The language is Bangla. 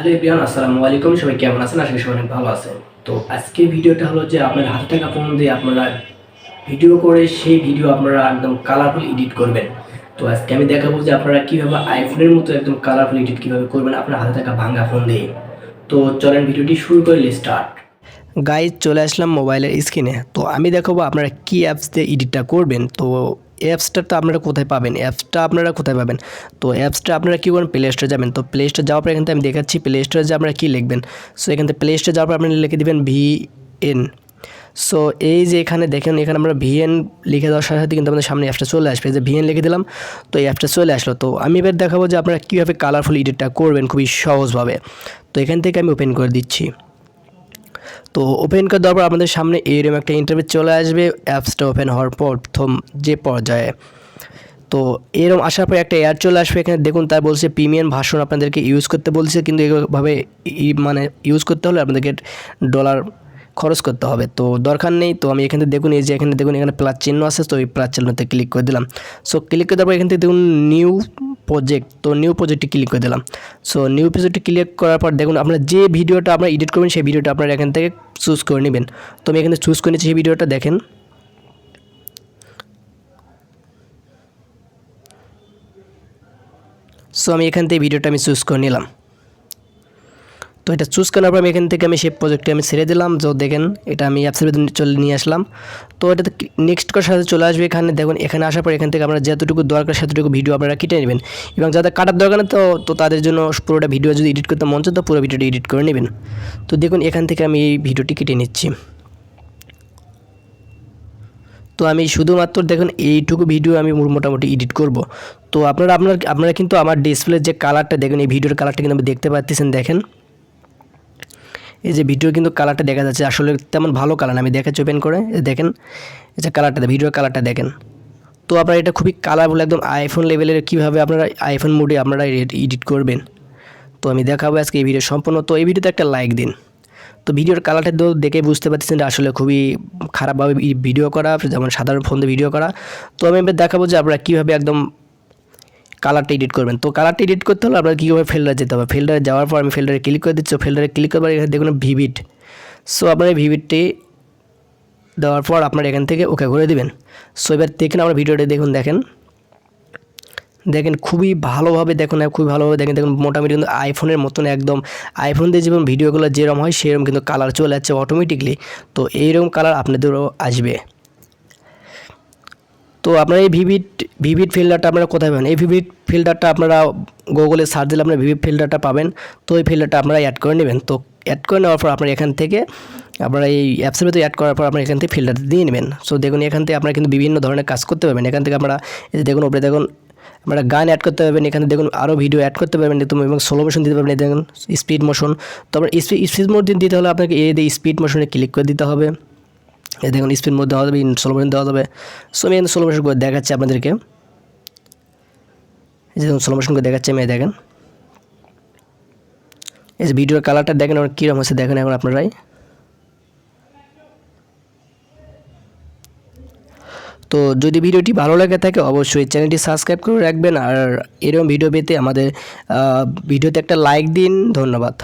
হ্যালো এভরিওয়ান, আসসালামু আলাইকুম। সবাই কেমন আছেন? আশা করি সবাই অনেক ভালো আছেন। তো আজকের ভিডিওটা হলো যে আপনার হাতে থাকা ফোন দিয়ে আপনারা ভিডিও করে সেই ভিডিও আপনারা একদম কালারফুল এডিট করবেন। তো আজকে আমি দেখাবো যে আপনারা কীভাবে আইফোনের মতো একদম কালারফুল এডিট কীভাবে করবেন আপনার হাতে থাকা ভাঙা ফোন দিয়ে। তো চলেন ভিডিওটি শুরু করলে স্টার্ট। গাইজ, চলে আসলাম মোবাইলের স্ক্রিনে। তো আমি দেখাবো আপনারা কী অ্যাপস দিয়ে এডিটটা করবেন। তো অ্যাপসটা তো আপনারা কোথায় পাবেন, তো অ্যাপসটা আপনারা কী করবেন, প্লে স্টোরে যাবেন। তো প্লে স্টোরে যাওয়ার পর এখান থেকে আমি দেখাচ্ছি প্লে স্টোরে যে আপনারা কী লিখবেন। সো এখান থেকে প্লে স্টোরে যাওয়ার পর আপনারা লিখে দেবেন VN। সো এই যে এখানে দেখেন, এখানে আমরা VN লিখে দেওয়ার সাথে সাথে কিন্তু আমাদের সামনে অ্যাপসটা চলে আসবে। যে VN লিখে দিলাম, তো এই অ্যাপসটা চলে আসলো। তো আমি এবার দেখাবো যে আপনারা কীভাবে কালারফুল এডিটটা করবেন খুবই সহজভাবে। তো এখান থেকে আমি ওপেন করে দিচ্ছি। তো ওপেন করে দেওয়ার পর আমাদের সামনে এরকম একটা ইন্টারফেস চলে আসবে অ্যাপসটা ওপেন হওয়ার পর প্রথম যে পর্যায়ে। তো এরকম আসার পর একটা এয়ার চলে আসবে। এখানে দেখুন তার বলছে প্রিমিয়াম ভার্সন আপনাদেরকে ইউজ করতে বলছে, কিন্তু এইভাবে মানে ইউজ করতে হলে আপনাদেরকে ডলার খরচ করতে হবে। তো দরকার নেই। তো আমি এখানে দেখুন, এই যে এখানে দেখুন এখানে প্লাস চিহ্ন আছে, তো এই প্লাস চিহ্নতে ক্লিক করে দিলাম। সো ক্লিক করে দেওয়ার পর এখান থেকে দেখুন নিউ প্রজেক্ট, তো নিউ প্রজেক্টে ক্লিক করে দিলাম। সো নিউ প্রজেক্টে ক্লিক করার পর দেখুন আপনার যে ভিডিওটা আপনারা এডিট করবেন সেই ভিডিওটা আপনারা এখান থেকে চুজ করে নেবেন। তো আমি এখানে চুজ করে নিচ্ছি সেই ভিডিওটা, দেখেন। সো আমি এখান থেকে ভিডিওটা আমি চুজ করে নিলাম। তো এটা চুজ করার পর আমি এখান থেকে সেই প্রজেক্টে আমি ছেড়ে দিলাম। তো দেখেন এটা আমি অ্যাপসের ভিতরে চলে নিয়ে আসলাম। তো এটাতে নেক্সট করার সাথে চলে আসবে। এখানে দেখুন, এখানে আসার পর এখান থেকে আপনারা যতটুকু দরকার সেতটুকু ভিডিও আপনারা কেটে নেবেন, এবং যাদের কাটার দরকার না তো তাদের জন্য পুরোটা ভিডিও যদি এডিট করতে মন চায় তো পুরো ভিডিওটি এডিট করে নেবেন। তো দেখুন এখান থেকে আমি এই ভিডিওটি কেটে নিচ্ছি। তো আমি শুধুমাত্র দেখুন এইটুকু ভিডিও আমি মোটামুটি এডিট করব। তো আপনারা কিন্তু আমার ডিসপ্লের যে কালারটা দেখুন, এই ভিডিওর কালারটা কিন্তু আপনি দেখতে পাচ্ছেন। দেখেন এই যে ভিডিও কিন্তু কালারটা দেখা যাচ্ছে, আসলে তেমন ভালো কালার না। আমি দেখাচ্ছি ওপেন করে, দেখেন এই যে কালারটা, ভিডিওর কালারটা দেখেন। তো আপনারা এটা খুবই কালারফুল একদম আইফোন লেভেলের কীভাবে আপনারা আইফোন মোডে আপনারা এডিট করবেন। তো আমি দেখাবো আজকে এই ভিডিও সম্পূর্ণ। তো এই ভিডিওতে একটা লাইক দিন। তো ভিডিওর কালারটা তো দেখে বুঝতে পারছেন যে আসলে খুবই খারাপভাবে ভিডিও করা, যেমন সাধারণ ফোন দিয়ে ভিডিও করা। তো আমি এবার দেখাবো যে আপনারা কীভাবে একদম কালারটা এডিট করবেন। তো কালারটা এডিট করতে হলে আপনার কীভাবে ফিল্টারে যেতে হবে। ফিল্টারে যাওয়ার পর আমি ফিল্টারে ক্লিক করে দিচ্ছি। ফিল্টারে ক্লিক করার পর এখানে দেখুন ভিভিড। সো আপনার এই ভিভিডটি দেওয়ার পর আপনার এখান থেকে ওকে করে দিবেন। সো এবার দেখেন আমার ভিডিওটা দেখেন খুবই ভালোভাবে দেখেন মোটামুটি কিন্তু আইফোনের মতন একদম আইফোন দিয়ে যেমন ভিডিওগুলো যেরকম হয় সেরকম কিন্তু কালার চলে যাচ্ছে অটোমেটিকলি। তো এইরকম কালার আপনাদেরও আসবে। তো আপনারা এই ভিভিড ফিল্টারটা আপনারা কোথায় পাবেন? এই ভিভিড ফিল্টারটা আপনারা গুগলে সার্চ দিলে আপনারা ভিভিড ফিল্টারটা পাবেন। তো এই ফিল্টারটা আপনারা অ্যাড করে নেবেন। তো অ্যাড করে নেওয়ার পর আপনারা এখান থেকে আপনারা এই অ্যাপসের ভিতরে অ্যাড করার পর আপনারা এখান থেকে ফিল্টার দিয়ে নেবেন। সো দেখুন এখান থেকে আপনারা কিন্তু বিভিন্ন ধরনের কাজ করতে পারবেন। এখান থেকে আমরা এই যে দেখুন ওপরে দেখুন আপনারা গান অ্যাড করতে পারবেন। এখানে দেখুন আরও ভিডিও অ্যাড করতে পারবেন এবং স্লো মোশন দিতে পারবেন। দেখুন স্পিড মোশন। তো আপনার স্পিড মোড দিতে হলে আপনাকে এই স্পিড মোশনে ক্লিক করে দিতে হবে। এই দেখুন স্পিড মোড দেওয়া যাবে, স্লো মোশন দেওয়া যাবে। সো আমি স্লো মোশন করে দেখাচ্ছি আপনাদেরকে। এই যে দেখুন স্লো মোশন করে দেখাচ্ছি আমি, দেখেন এই যে ভিডিওর কালারটা দেখেন আমার কীরকম হচ্ছে, দেখেন এখন আপনারাই। তো যদি ভিডিওটি ভালো লাগে থাকে অবশ্যই চ্যানেলটি সাবস্ক্রাইব করে রাখবেন, আর এরকম ভিডিও পেতে আমাদের ভিডিওতে একটা লাইক দিন। ধন্যবাদ।